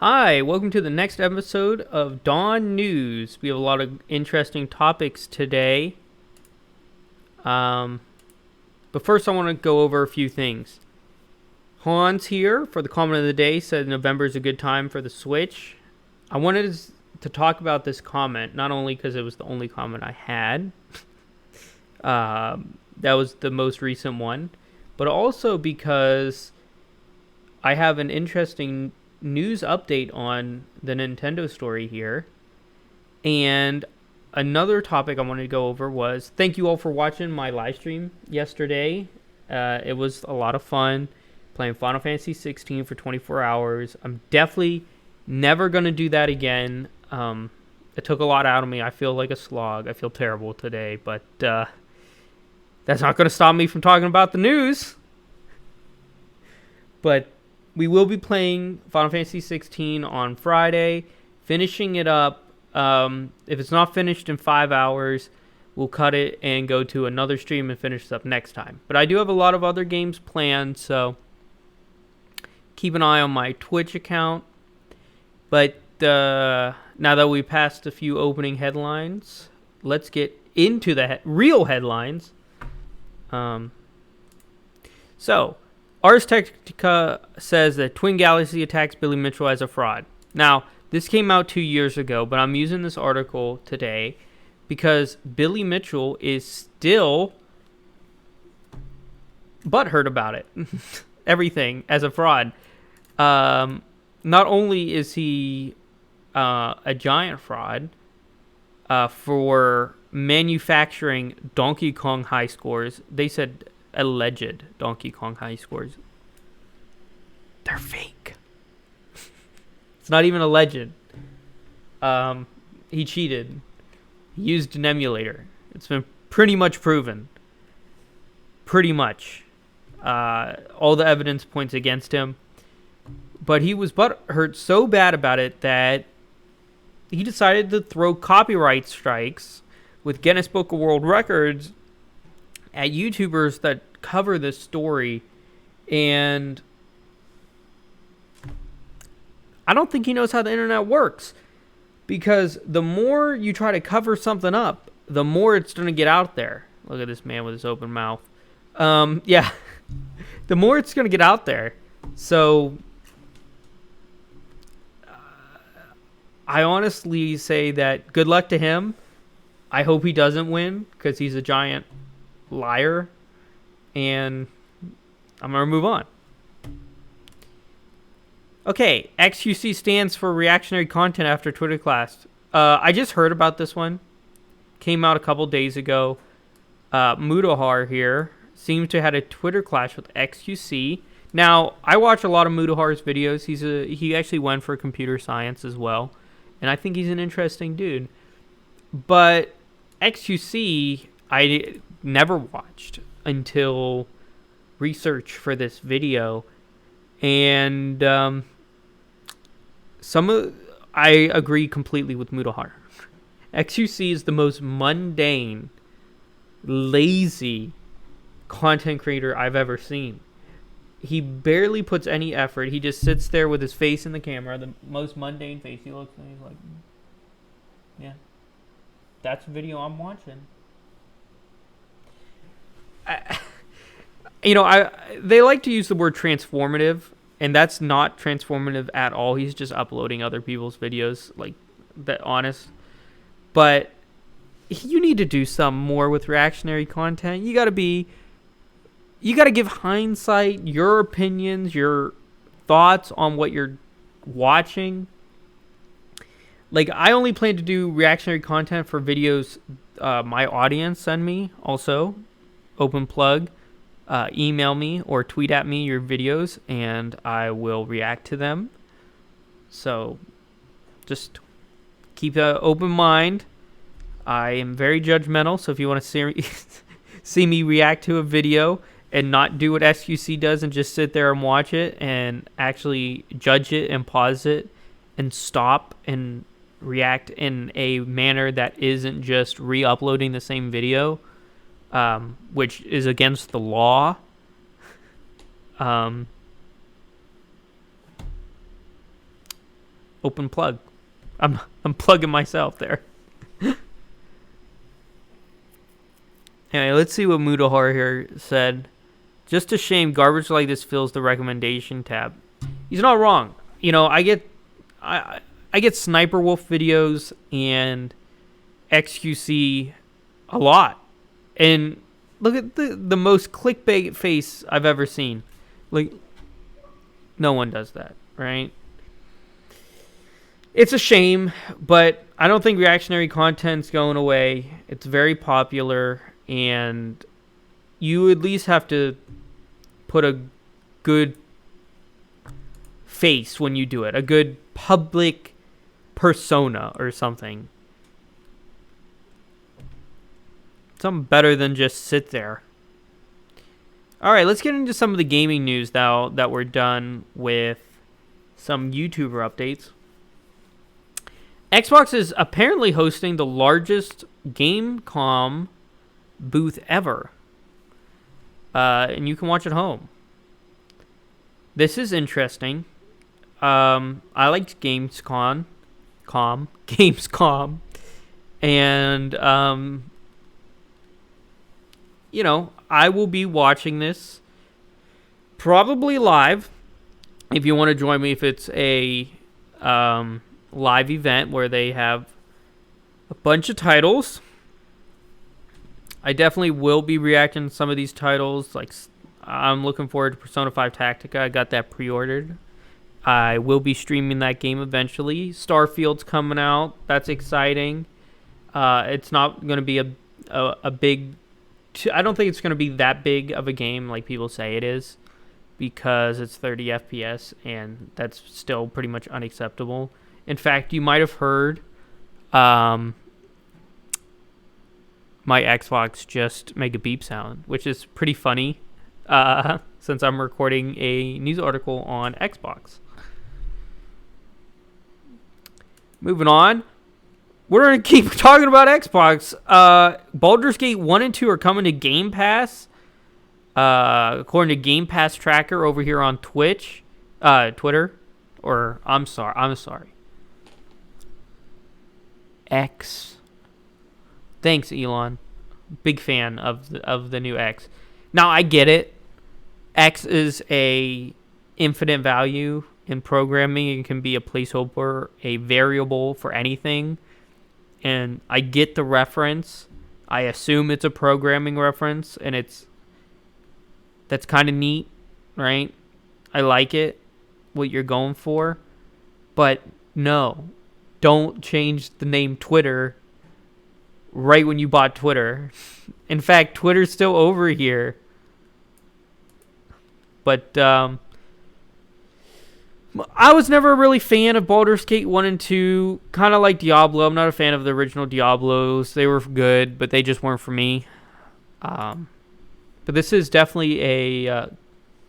Hi, welcome to the next episode of TheDonNews. We have a lot of interesting topics today. But first I want to go over a few things. Hans here for the comment of the day said November is a good time for the Switch. I wanted to talk about this comment, not only because it was the only comment I had. That was the most recent one. But also because I have an interesting news update on the Nintendo story here. And another topic I wanted to go over was thank you all for watching my live stream yesterday. It was a lot of fun playing Final Fantasy 16 for 24 hours. I'm definitely never going to do that again. It took a lot out of me. I feel like a slog. I feel terrible today, but that's not going to stop me from talking about the news. But we will be playing Final Fantasy 16 on Friday, finishing it up. If it's not finished in 5 hours, we'll cut it and go to another stream and finish it up next time. But I do have a lot of other games planned, so keep an eye on my Twitch account. But now that we passed a few opening headlines, let's get into the real headlines. So, Ars Technica says that Twin Galaxy attacks Billy Mitchell as a fraud. Now, this came out 2 years ago, but I'm using this article today because Billy Mitchell is still butthurt about it. Everything as a fraud. Not only is he a giant fraud for manufacturing Donkey Kong high scores, they said alleged Donkey Kong high scores. They're fake. It's not even alleged. He cheated. He used an emulator. It's been pretty much proven. Pretty much. All the evidence points against him. But he was butthurt so bad about it that he decided to throw copyright strikes with Guinness Book of World Records at YouTubers that cover this story, and I don't think he knows how the internet works, because the more you try to cover something up, the more it's going to get out there. Look at this man with his open mouth. The more it's going to get out there. So I honestly say that good luck to him. I hope he doesn't win, because he's a giant liar, and I'm going to move on. Okay, XQC stands for reactionary content after Twitter class. I just heard about this one. Came out a couple days ago. Mudahar here seems to have had a Twitter clash with XQC. Now, I watch a lot of Mudahar's videos. He actually went for computer science as well, and I think he's an interesting dude. But XQC, I never watched until research for this video, and I agree completely with Mudahar. XQC is the most mundane, lazy content creator I've ever seen. He barely puts any effort. He just sits there with his face in the camera, the most mundane face. He looks and he's like, yeah, that's the video I'm watching. They like to use the word transformative, and that's not transformative at all. He's just uploading other people's videos, like that, honest. But you need to do some more with reactionary content. You got to give hindsight, your opinions, your thoughts on what you're watching. Like, I only plan to do reactionary content for videos my audience send me. Also, open plug, email me or tweet at me your videos, and I will react to them. So, just keep an open mind. I am very judgmental, so if you want to see me react to a video and not do what SQC does and just sit there and watch it and actually judge it and pause it and stop and react in a manner that isn't just re-uploading the same video, which is against the law. Open plug. I'm plugging myself there. Anyway, let's see what Mudahar here said. Just a shame garbage like this fills the recommendation tab. He's not wrong. You know, I get Sniper Wolf videos and XQC a lot. And look at the most clickbait face I've ever seen. Like, no one does that, right? It's a shame, but I don't think reactionary content's going away. It's very popular, and you at least have to put a good face when you do it, a good public persona or something. Something better than just sit there. All right, let's get into some of the gaming news now that we're done with some YouTuber updates. Xbox is apparently hosting the largest Gamescom booth ever. And you can watch at home. This is interesting. I liked Gamescom. And, you know, I will be watching this probably live. If you want to join me, if it's a live event where they have a bunch of titles, I definitely will be reacting to some of these titles. Like, I'm looking forward to Persona 5 Tactica. I got that pre-ordered. I will be streaming that game eventually. Starfield's coming out. That's exciting. It's not going to be a big... I don't think it's going to be that big of a game like people say it is, because it's 30 FPS, and that's still pretty much unacceptable. In fact, you might have heard my Xbox just make a beep sound, which is pretty funny since I'm recording a news article on Xbox. Moving on. We're going to keep talking about Xbox. Baldur's Gate 1 and 2 are coming to Game Pass. According to Game Pass Tracker over here on Twitter. Or, I'm sorry. X. Thanks, Elon. Big fan of the new X. Now, I get it. X is a infinite value in programming. It can be a placeholder, a variable for anything. And I get the reference. I assume it's a programming reference, and that's kind of neat, right? I like it, what you're going for. But no, don't change the name Twitter right when you bought Twitter. In fact, Twitter's still over here. But I was never a really fan of Baldur's Gate 1 and 2. Kind of like Diablo. I'm not a fan of the original Diablos. They were good, but they just weren't for me. But this is definitely a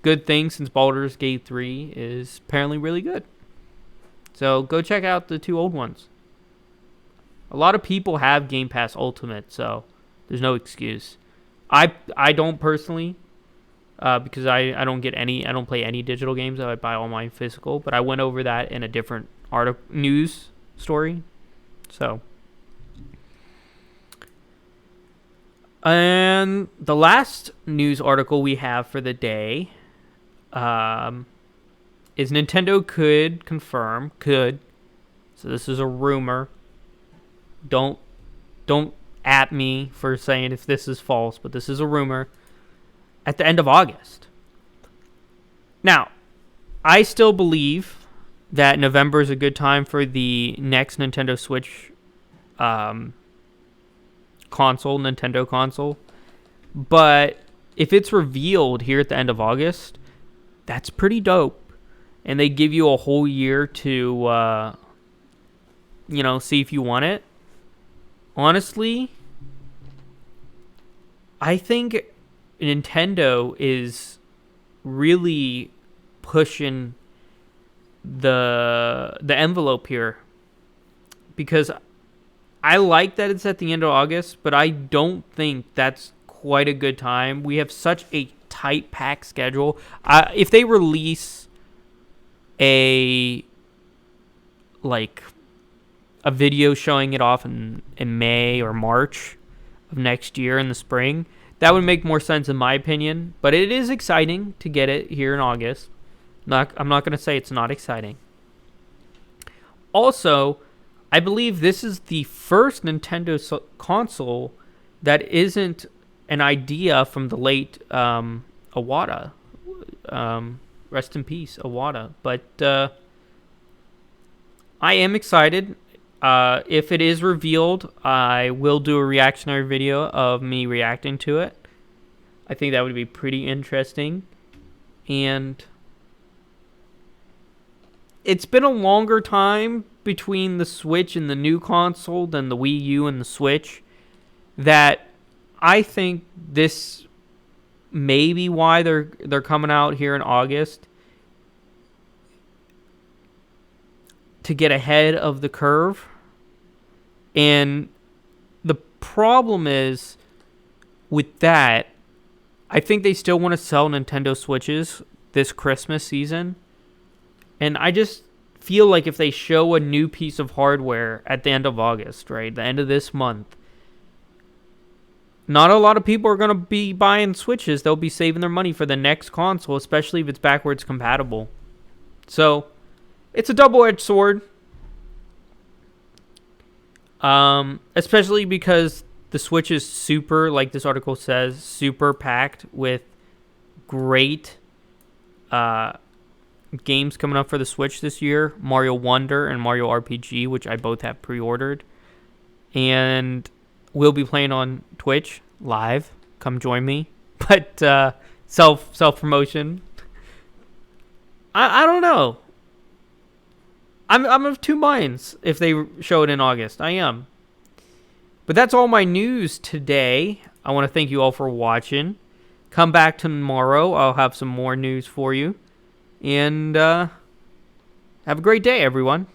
good thing, since Baldur's Gate 3 is apparently really good. So go check out the two old ones. A lot of people have Game Pass Ultimate, so there's no excuse. I don't personally, because I don't play any digital games. I buy all mine physical, but I went over that in a different news story. So, and the last news article we have for the day is Nintendo could confirm. So this is a rumor. Don't at me for saying if this is false, but this is a rumor. At the end of August. Now, I still believe that November is a good time for the next Nintendo Switch Nintendo console. But if it's revealed here at the end of August, that's pretty dope. And they give you a whole year to, see if you want it. Honestly, I think Nintendo is really pushing the envelope here, because I like that it's at the end of August, but I don't think that's quite a good time. We have such a tight packed schedule. If they release a like a video showing it off in May or March of next year in the spring. That would make more sense in my opinion, but it is exciting to get it here in August. I'm not going to say it's not exciting. Also, I believe this is the first Nintendo console that isn't an idea from the late Iwata. Rest in peace, Iwata. But I am excited. If it is revealed, I will do a reactionary video of me reacting to it. I think that would be pretty interesting. And it's been a longer time between the Switch and the new console than the Wii U and the Switch, that I think this may be why they're coming out here in August, to get ahead of the curve. And the problem is with that, I think they still want to sell Nintendo Switches this Christmas season. And I just feel like if they show a new piece of hardware at the end of August, right, the end of this month, not a lot of people are going to be buying Switches. They'll be saving their money for the next console, especially if it's backwards compatible. So, it's a double-edged sword. Especially because the Switch is super, like this article says, super packed with great games coming up for the Switch this year. Mario Wonder and Mario RPG, which I both have pre-ordered. And we'll be playing on Twitch live. Come join me. But self-promotion. I don't know. I'm of two minds if they show it in August. I am. But that's all my news today. I want to thank you all for watching. Come back tomorrow. I'll have some more news for you. And have a great day, everyone.